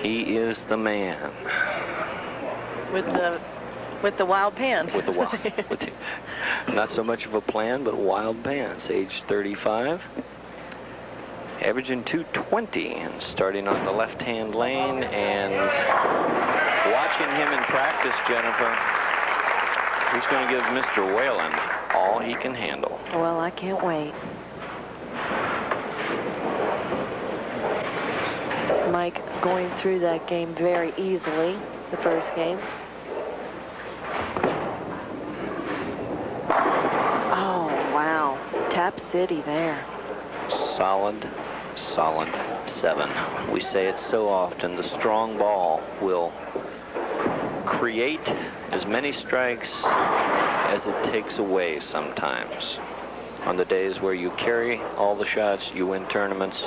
He is the man. With the wild pants. With the not so much of a plan, but wild pants. Age 35. Averaging 220 and starting on the left-hand lane, and watching him in practice, Jennifer, he's going to give Mr. Whalin all he can handle. Well, I can't wait. Mike going through that game very easily, the first game. Oh, wow. Tap City there. Solid 7. We say it so often, the strong ball will create as many strikes as it takes away sometimes. On the days where you carry all the shots, you win tournaments.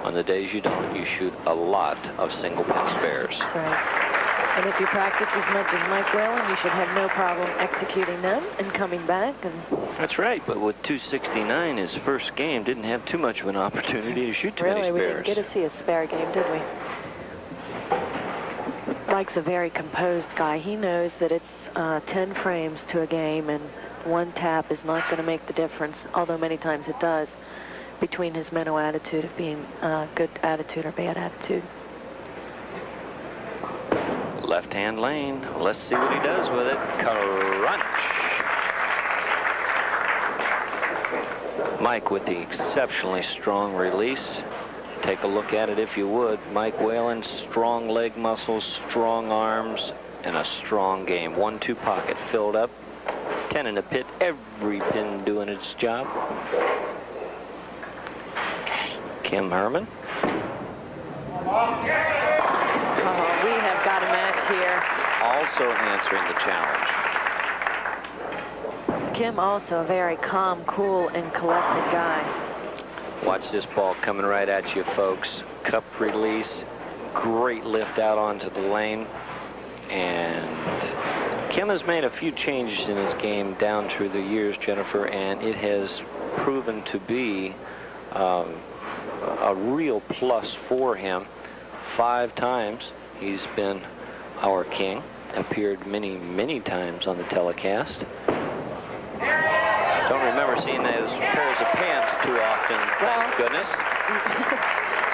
On the days you don't, you shoot a lot of single pin spares. That's right. And if you practice as much as Mike Whalin, you should have no problem executing them and coming back. And that's right, but with 269, his first game didn't have too much of an opportunity to shoot too many spares. Really, we didn't get to see a spare game, did we? Mike's a very composed guy. He knows that it's 10 frames to a game, and one tap is not going to make the difference, although many times it does, between his mental attitude of being good attitude or bad attitude. Left-hand lane. Let's see what he does with it. Crunch. Mike with the exceptionally strong release. Take a look at it if you would. Mike Whalin, strong leg muscles, strong arms, and a strong game. 1-2 pocket filled up. 10 in the pit. Every pin doing its job. Kim Herrmann. We have got a match here. Also answering the challenge. Kim also a very calm, cool, and collected guy. Watch this ball coming right at you, folks. Cup release. Great lift out onto the lane. And Kim has made a few changes in his game down through the years, Jennifer, and it has proven to be a real plus for him. 5 times he's been our king, appeared many times on the telecast. Don't remember seeing those pairs of pants too often, thank goodness.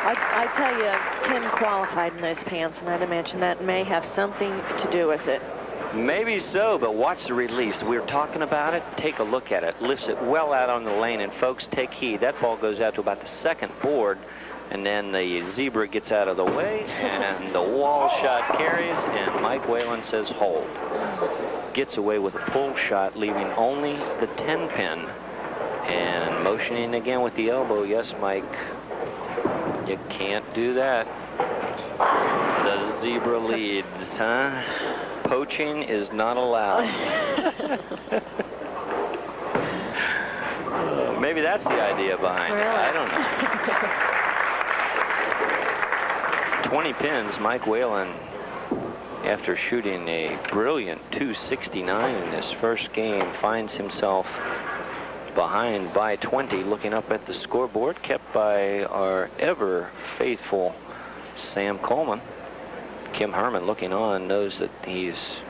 I tell you, Kim qualified in those pants, and I'd imagine that may have something to do with it. Maybe so, but watch the release. We were talking about it. Take a look at it. Lifts it well out on the lane, and folks, take heed. That ball goes out to about the second board, and then the zebra gets out of the way, and the wall shot carries, and Mike Whalin says hold. Gets away with a pull shot, leaving only the 10 pin, and motioning again with the elbow. Yes, Mike, you can't do that. The zebra leads, huh? Poaching is not allowed. Maybe that's the idea behind it. I don't know. 20 pins, Mike Whalin, after shooting a brilliant 269 in his first game, finds himself behind by 20, looking up at the scoreboard, kept by our ever faithful Sam Coleman. Kim Herrmann, looking on, knows that he's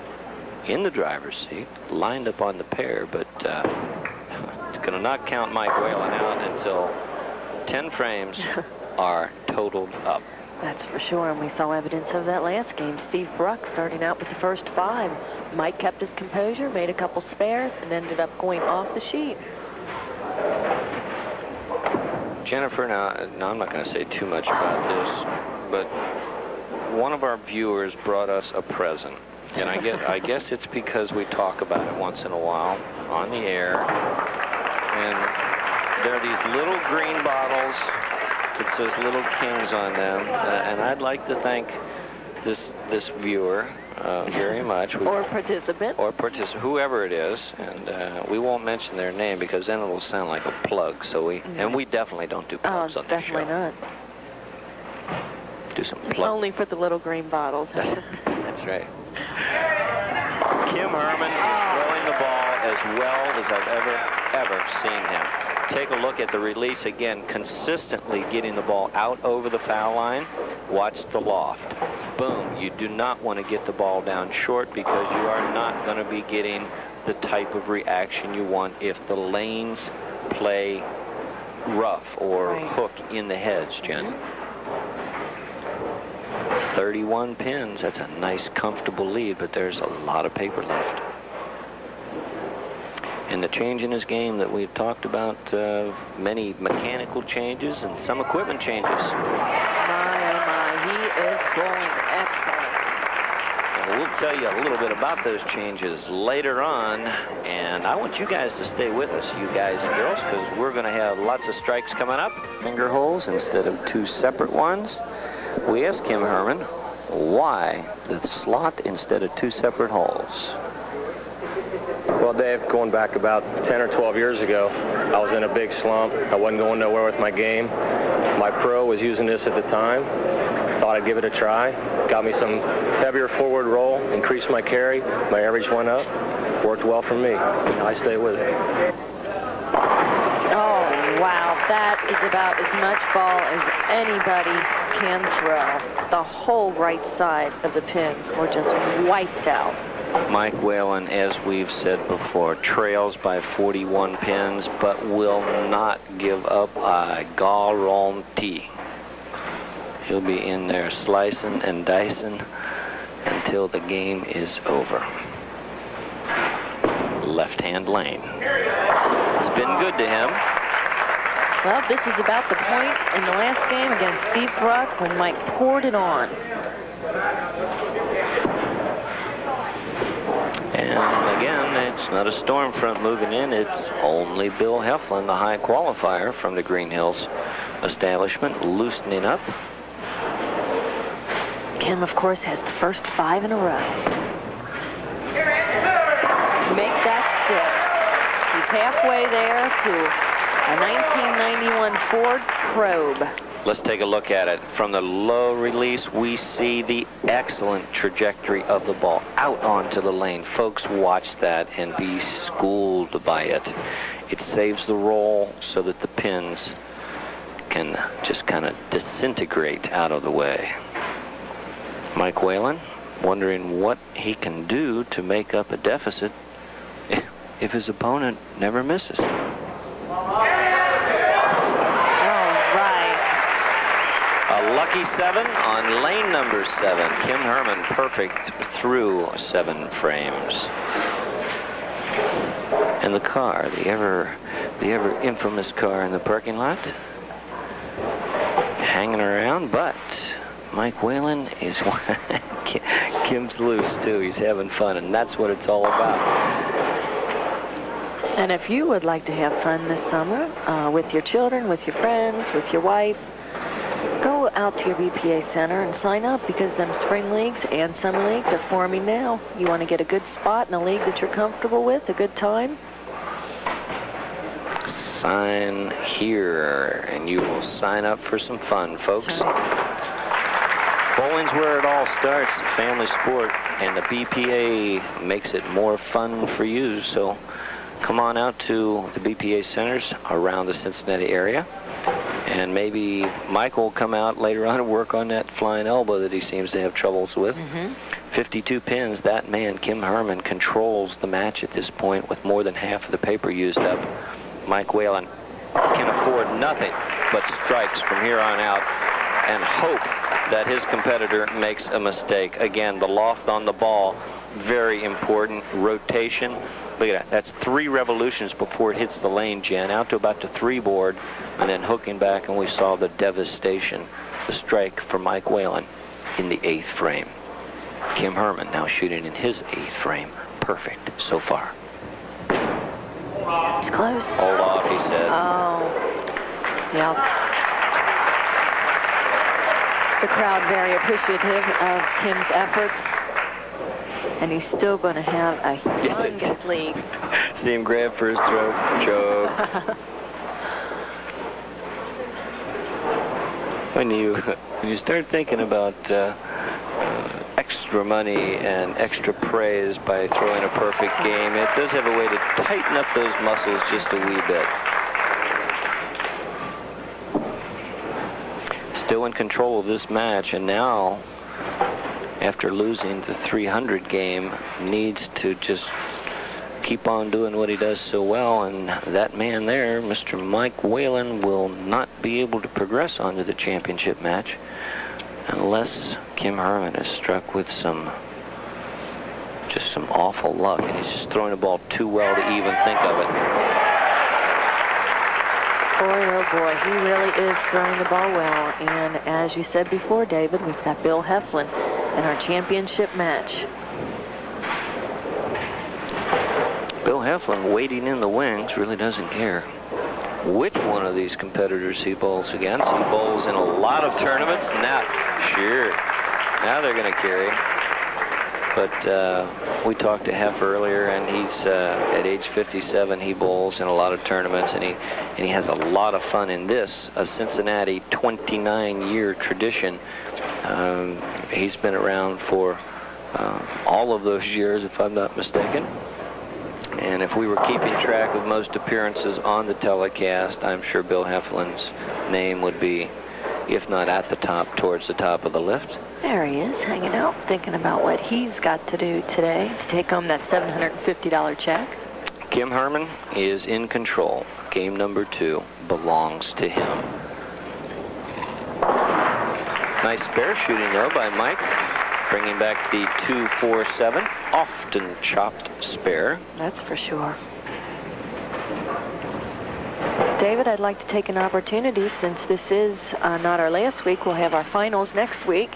in the driver's seat, lined up on the pair, but it's going to not count Mike Whalin out until 10 frames are totaled up. That's for sure, and we saw evidence of that last game. Steve Bruck starting out with the first 5. Mike kept his composure, made a couple spares, and ended up going off the sheet. Jennifer, now I'm not going to say too much about this, but one of our viewers brought us a present, and I guess it's because we talk about it once in a while on the air, and there are these little green bottles. It says Little Kings on them, and I'd like to thank this viewer very much. Or participant. Or whoever it is, and we won't mention their name because then it'll sound like a plug. So we definitely don't do plugs on the show. Definitely not. Do some plug. Only for the little green bottles. That's right. Kim Herrmann is throwing the ball as well as I've ever seen him. Take a look at the release again, consistently getting the ball out over the foul line. Watch the loft. boom. You do not want to get the ball down short because you are not going to be getting the type of reaction you want if the lanes play rough or hook in the heads, Jen. 31 pins. That's a nice, comfortable lead, but there's a lot of paper left. And the change in his game that we've talked about, many mechanical changes and some equipment changes. My, oh my, he is going excellent. And we'll tell you a little bit about those changes later on. And I want you guys to stay with us, you guys and girls, because we're going to have lots of strikes coming up. Finger holes instead of 2 separate ones. We asked Kim Herrmann why the slot instead of 2 separate holes. Well, Dave, going back about 10 or 12 years ago, I was in a big slump. I wasn't going nowhere with my game. My pro was using this at the time. Thought I'd give it a try. Got me some heavier forward roll, increased my carry. My average went up. Worked well for me. I stay with it. Oh, wow. That is about as much ball as anybody can throw. The whole right side of the pins were just wiped out. Mike Whalin, as we've said before, trails by 41 pins, but will not give up a guarantee. He'll be in there slicing and dicing until the game is over. Left-hand lane. It's been good to him. Well, this is about the point in the last game against Steve Brock when Mike poured it on. And again, it's not a storm front moving in. It's only Bill Heflin, the high qualifier from the Green Hills establishment, loosening up. Kim, of course, has the first 5 in a row. Make that 6. He's halfway there to a 1991 Ford Probe. Let's take a look at it. From the low release, we see the excellent trajectory of the ball out onto the lane. Folks, watch that and be schooled by it. It saves the roll so that the pins can just kind of disintegrate out of the way. Mike Whalin wondering what he can do to make up a deficit if his opponent never misses. Lucky 7 on lane number 7. Kim Herrmann perfect through 7 frames. And the car, the ever infamous car in the parking lot, hanging around, but Mike Whalin is Kim's loose too. He's having fun, and that's what it's all about. And if you would like to have fun this summer with your children, with your friends, with your wife, go out to your BPA center and sign up, because them spring leagues and summer leagues are forming now. You want to get a good spot in a league that you're comfortable with, a good time? Sign here, and you will sign up for some fun, folks. Bowling's where it all starts, a family sport, and the BPA makes it more fun for you. So come on out to the BPA centers around the Cincinnati area. And maybe Mike will come out later on and work on that flying elbow that he seems to have troubles with. 52 pins. That man, Kim Herrmann, controls the match at this point with more than half of the paper used up. Mike Whalin can afford nothing but strikes from here on out and hope that his competitor makes a mistake. Again, the loft on the ball, very important. Rotation. Look at that. That's 3 revolutions before it hits the lane, Jen. Out to about the 3 board, and then hooking back, and we saw the devastation. The strike for Mike Whalin in the 8th frame. Kim Herrmann now shooting in his 8th frame. Perfect so far. It's close. Hold off, he said. Oh, yeah. The crowd very appreciative of Kim's efforts. And he's still going to have a humongous lead. See him grab for his throat. Choke. When you start thinking about extra money and extra praise by throwing a perfect game, it does have a way to tighten up those muscles just a wee bit. Still in control of this match, and now after losing the 300 game, needs to just keep on doing what he does so well, and that man there, Mr. Mike Whalin, will not be able to progress on to the championship match unless Kim Herrmann is struck with some awful luck, and he's just throwing the ball too well to even think of it. Boy, oh boy, he really is throwing the ball well. And as you said before, David, we've got Bill Heflin in our championship match. Bill Heflin, waiting in the wings, really doesn't care which one of these competitors he bowls against. He bowls in a lot of tournaments. Now, sure, now they're going to carry. But we talked to Hef earlier, and he's at age 57. He bowls in a lot of tournaments, and he has a lot of fun in this, a Cincinnati 29-year tradition. He's been around for all of those years, if I'm not mistaken. And if we were keeping track of most appearances on the telecast, I'm sure Bill Heflin's name would be, if not at the top, towards the top of the list. There he is, hanging out, thinking about what he's got to do today to take home that $750 check. Kim Herrmann is in control. Game number 2 belongs to him. Nice spare shooting, though, by Mike, bringing back the 2-4-7, often chopped spare. That's for sure. David, I'd like to take an opportunity, since this is not our last week. We'll have our finals next week,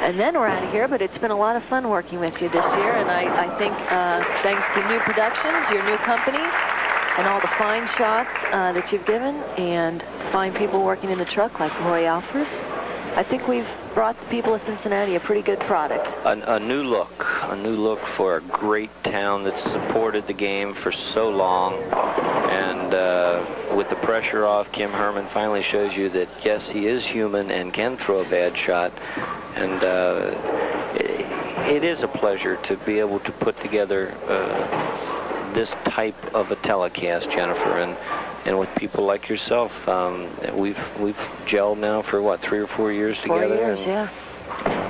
and then we're out of here. But it's been a lot of fun working with you this year, and I think thanks to New Productions, your new company, and all the fine shots that you've given, and fine people working in the truck like Roy Alfers, I think we've brought the people of Cincinnati a pretty good product. A new look for a great town that's supported the game for so long. And with the pressure off, Kim Herrmann finally shows you that, yes, he is human and can throw a bad shot. And it is a pleasure to be able to put together this type of a telecast, Jennifer, and with people like yourself. We've gelled now for what, 3 or 4 years together? 4 years, yeah.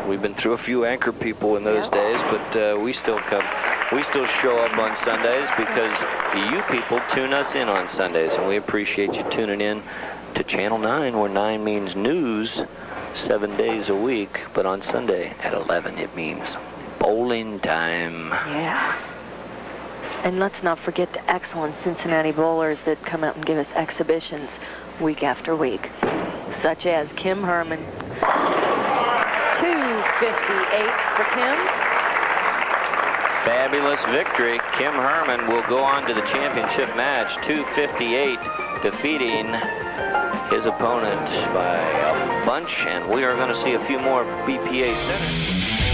We've been through a few anchor people in those days, but we still show up on Sundays because you people tune us in on Sundays, and we appreciate you tuning in to Channel 9, where 9 means news 7 days a week, but on Sunday at 11 it means bowling time. Yeah. And let's not forget the excellent Cincinnati bowlers that come out and give us exhibitions week after week, such as Kim Herrmann. 258 for Kim. Fabulous victory. Kim Herrmann will go on to the championship match, 258, defeating his opponent by a bunch, and we are going to see a few more BPA centers.